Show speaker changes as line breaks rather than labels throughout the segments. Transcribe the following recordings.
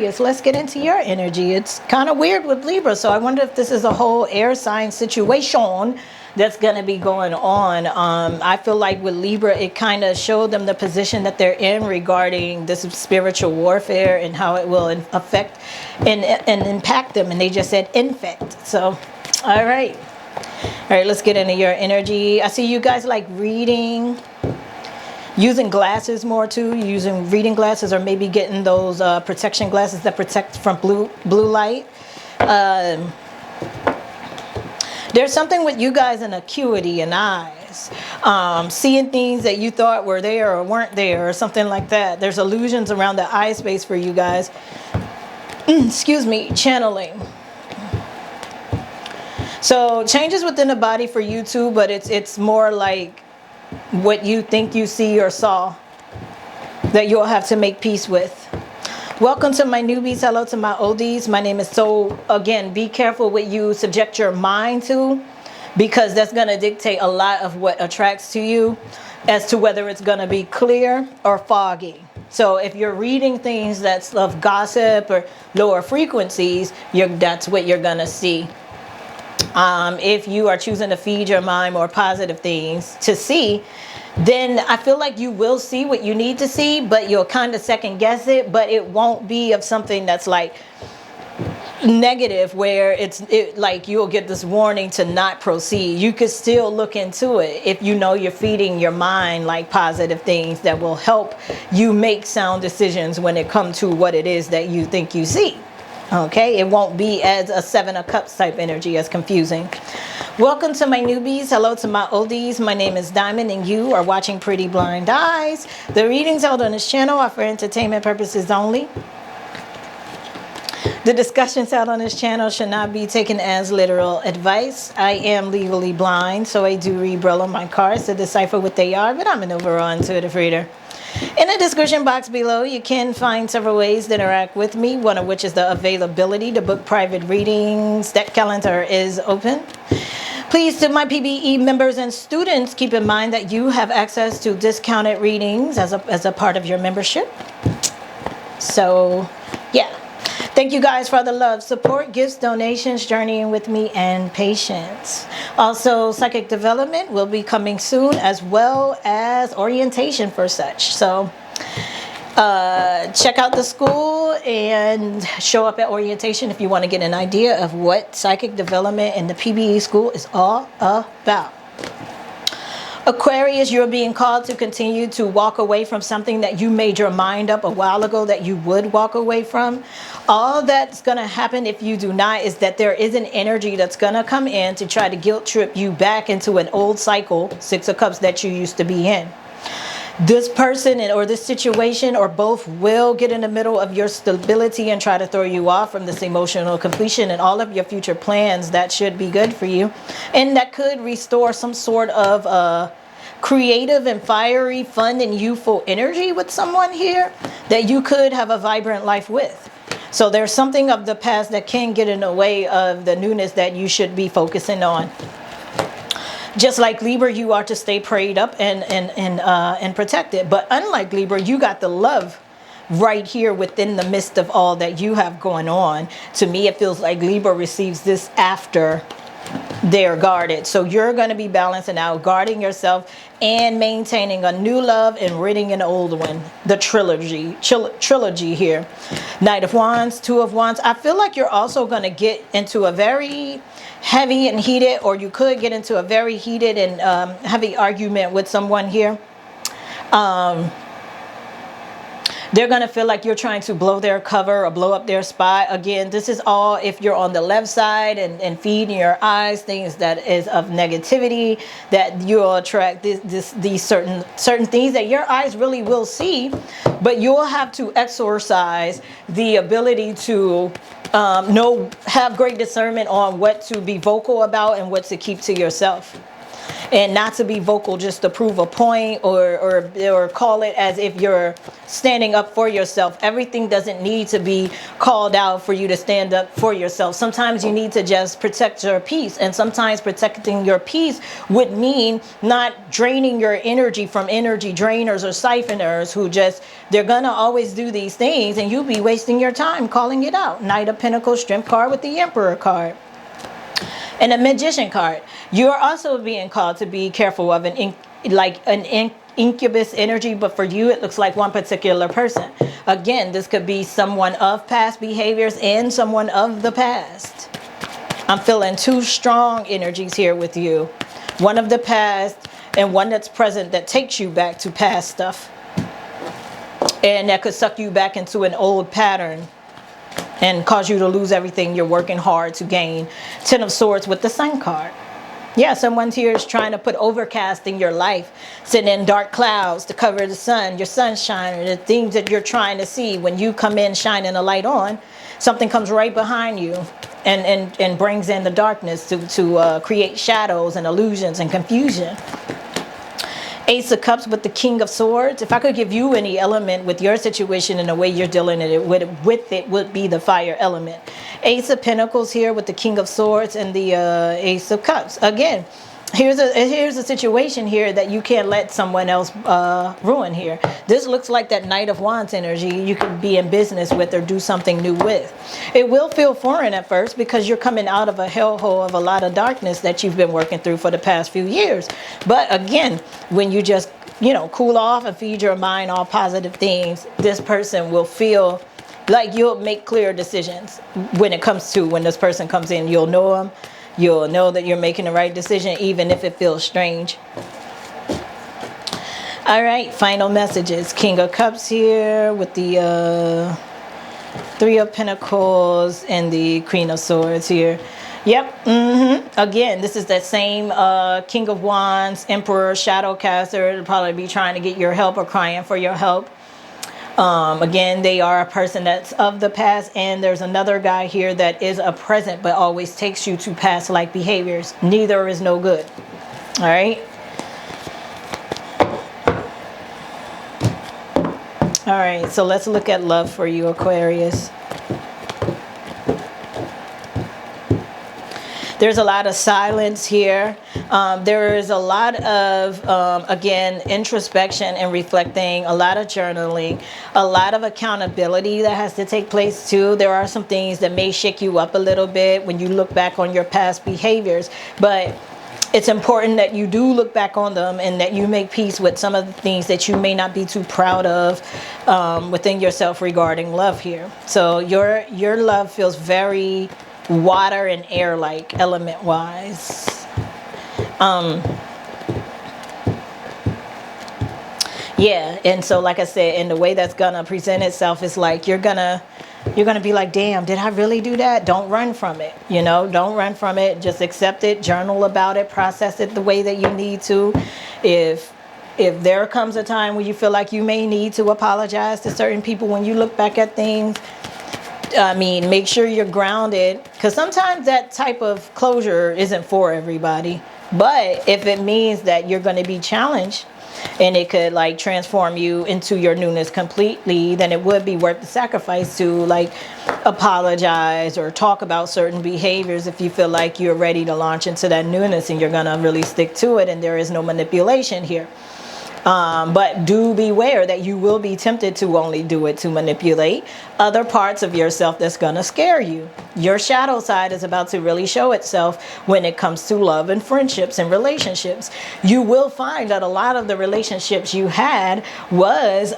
Aquarius, let's get into your energy. It's kind of weird with Libra, so I wonder if this is a whole air sign situation that's going to be going on. I feel like with Libra, it kind of showed them the position that they're in regarding this spiritual warfare and how it will affect and impact them. And they just said infect. So, all right. All right, let's get into your energy. I see you guys like reading, using glasses more too, using reading glasses, or maybe getting those protection glasses that protect from blue light. There's something with you guys in acuity and eyes, seeing things that you thought were there or weren't there, or something like that. There's illusions around the eye space for you guys. Excuse me, channeling. So changes within the body for you too, but it's more like what you think you see or saw that you'll have to make peace with. Welcome to my newbies. Hello to my oldies. My name is So. Again, be careful what you subject your mind to, because that's going to dictate a lot of what attracts to you as to whether it's going to be clear or foggy. So if you're reading things that's of gossip or lower frequencies, that's what you're going to see. If you are choosing to feed your mind more positive things to see, then I feel like you will see what you need to see, but you'll kind of second guess it, but it won't be of something that's like negative where it's like you'll get this warning to not proceed. You could still look into it if you know you're feeding your mind like positive things that will help you make sound decisions when it comes to what it is that you think you see. Okay, it won't be as a Seven of Cups type energy, as confusing. Welcome to my newbies. Hello to my oldies. My name is Diamond and you are watching Pretty Blind Eyes. The readings held on this channel are for entertainment purposes only. The discussions held on this channel should not be taken as literal advice. I am legally blind, so I do read Braille on my cards to decipher what they are, but I'm an overall intuitive reader. In the description box below, you can find several ways to interact with me, one of which is the availability to book private readings. That calendar is open. Please, to my PBE members and students, keep in mind that you have access to discounted readings as a part of your membership. So, yeah. Thank you guys for the love, support, gifts, donations, journeying with me, and patience. Also, psychic development will be coming soon, as well as orientation for such. So check out the school and show up at orientation if you want to get an idea of what psychic development in the PBE school is all about. Aquarius, you're being called to continue to walk away from something that you made your mind up a while ago that you would walk away from. All that's going to happen if you do not is that there is an energy that's going to come in to try to guilt trip you back into an old cycle, Six of Cups, that you used to be in. This person or this situation or both will get in the middle of your stability and try to throw you off from this emotional completion and all of your future plans that should be good for you. And that could restore some sort of creative and fiery, fun and youthful energy with someone here that you could have a vibrant life with. So there's something of the past that can get in the way of the newness that you should be focusing on. Just like Libra, you are to stay prayed up and protected. But unlike Libra, you got the love right here within the midst of all that you have going on. To me, it feels like Libra receives this after they're guarded. So you're going to be balancing out, guarding yourself and maintaining a new love and ridding an old one. The trilogy here. Knight of Wands, Two of Wands. I feel like you're also going to get into a very heavy and heated, or you could get into a very heated and heavy argument with someone here. They're going to feel like you're trying to blow their cover or blow up their spot. Again, this is all if you're on the left side and feeding your eyes things that is of negativity, that you'll attract these certain things that your eyes really will see, but you'll have to exercise the ability to have great discernment on what to be vocal about and what to keep to yourself. and not to be vocal just to prove a point, or call it as if you're standing up for yourself. Everything doesn't need to be called out for you to stand up for yourself. Sometimes you need to just protect your peace, and sometimes protecting your peace would mean not draining your energy from energy drainers or siphoners who just, they're gonna always do these things, and you'll be wasting your time calling it out. Knight of Pentacles, Strength card with the Emperor card. And a Magician card. You're also being called to be careful of an incubus energy, but for you it looks like one particular person. Again, this could be someone of past behaviors and someone of the past. I'm feeling two strong energies here with you. One of the past and one that's present, that takes you back to past stuff. And that could suck you back into an old pattern and cause you to lose everything you're working hard to gain. Ten of Swords with the Sun card. Yeah, someone here is trying to put overcast in your life, sitting in dark clouds to cover the sun, your sunshine, or the things that you're trying to see. When you come in shining a light on, something comes right behind you and brings in the darkness to create shadows and illusions and confusion. Ace of Cups with the King of Swords. If I could give you any element with your situation and the way you're dealing with it would be the fire element. Ace of Pentacles here with the King of Swords and the Ace of Cups. Again, here's a situation here that you can't let someone else ruin here. This looks like that Knight of Wands energy you could be in business with or do something new with. It will feel foreign at first because you're coming out of a hellhole of a lot of darkness that you've been working through for the past few years. But again, when you just, cool off and feed your mind all positive things, this person will feel like you'll make clear decisions when this person comes in. You'll know them. You'll know that you're making the right decision, even if it feels strange. All right, final messages. King of Cups here with the Three of Pentacles and the Queen of Swords here. Yep. Again, this is that same King of Wands, Emperor, Shadowcaster. It'll probably be trying to get your help or crying for your help. Again, they are a person that's of the past, and there's another guy here that is a present but always takes you to past like behaviors. Neither is no good. All right. All right, so let's look at love for you, Aquarius. There's a lot of silence here. There is a lot of, again, introspection and reflecting, a lot of journaling, a lot of accountability that has to take place too. There are some things that may shake you up a little bit when you look back on your past behaviors, but it's important that you do look back on them and that you make peace with some of the things that you may not be too proud of within yourself regarding love here. So your love feels very water and air like, element wise. Yeah, and so like I said, and the way that's gonna present itself is like you're gonna be like, damn, did I really do that? Don't run from it. Don't run from it. Just accept it, journal about it, process it the way that you need to. If there comes a time where you feel like you may need to apologize to certain people when you look back at things, make sure you're grounded, because sometimes that type of closure isn't for everybody. But if it means that you're going to be challenged and it could like transform you into your newness completely, then it would be worth the sacrifice to like apologize or talk about certain behaviors if you feel like you're ready to launch into that newness and you're going to really stick to it and there is no manipulation here. But do beware that you will be tempted to only do it to manipulate other parts of yourself that's going to scare you. Your shadow side is about to really show itself when it comes to love and friendships and relationships. You will find that a lot of the relationships you had was,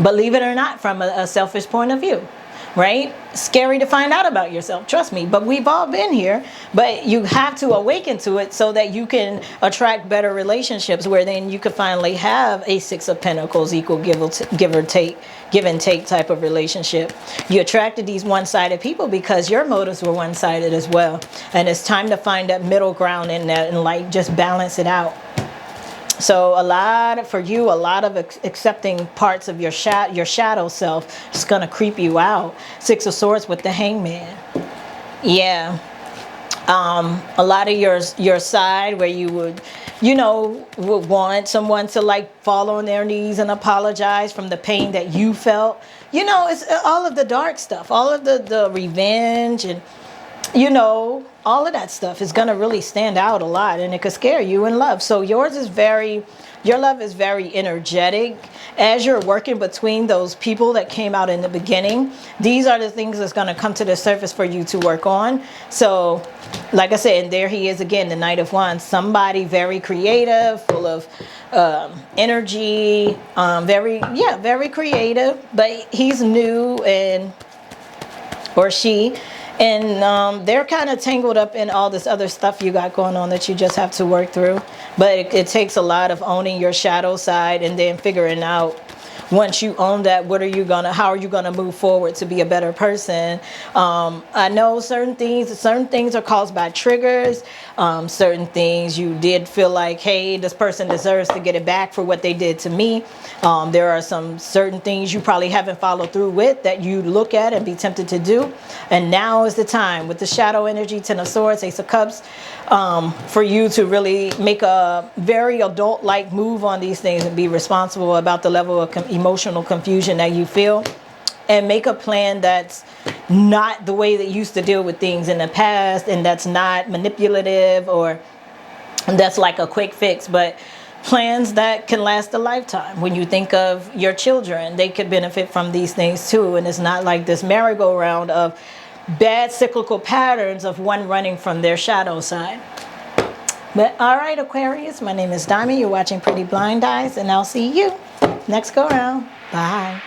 believe it or not, from a selfish point of view. Right? Scary to find out about yourself, trust me, but we've all been here. But you have to awaken to it so that you can attract better relationships where then you could finally have a Six of Pentacles, equal give and take type of relationship. You attracted these one-sided people because your motives were one-sided as well. And it's time to find that middle ground in that and like just balance it out. So a lot of accepting parts of your shadow self is going to creep you out. Six of Swords with the Hangman. Yeah. A lot of your side where you would, would want someone to like fall on their knees and apologize from the pain that you felt. It's all of the dark stuff, all of the revenge, and all of that stuff is going to really stand out a lot, and it could scare you in love. So your love is very energetic. As you're working between those people that came out in the beginning, these are the things that's going to come to the surface for you to work on. So like I said, and there he is again, the Knight of Wands. Somebody very creative, full of energy, very creative, but he's new, or she, and they're kind of tangled up in all this other stuff you got going on that you just have to work through. But it takes a lot of owning your shadow side and then figuring out, once you own that, how are you gonna move forward to be a better person? I know certain things are caused by triggers. Certain things you did feel like, hey, this person deserves to get it back for what they did to me. There are some certain things you probably haven't followed through with that you look at and be tempted to do. And now is the time with the shadow energy, Ten of Swords, Ace of Cups, for you to really make a very adult-like move on these things and be responsible about the level of emotional confusion that you feel, and make a plan that's not the way that you used to deal with things in the past, and that's not manipulative or that's like a quick fix, but plans that can last a lifetime. When you think of your children, they could benefit from these things too, and it's not like this merry-go-round of bad cyclical patterns of one running from their shadow side. But all right, Aquarius, my name is Diamond. You're watching Pretty Blind Eyes, and I'll see you next go round. Bye.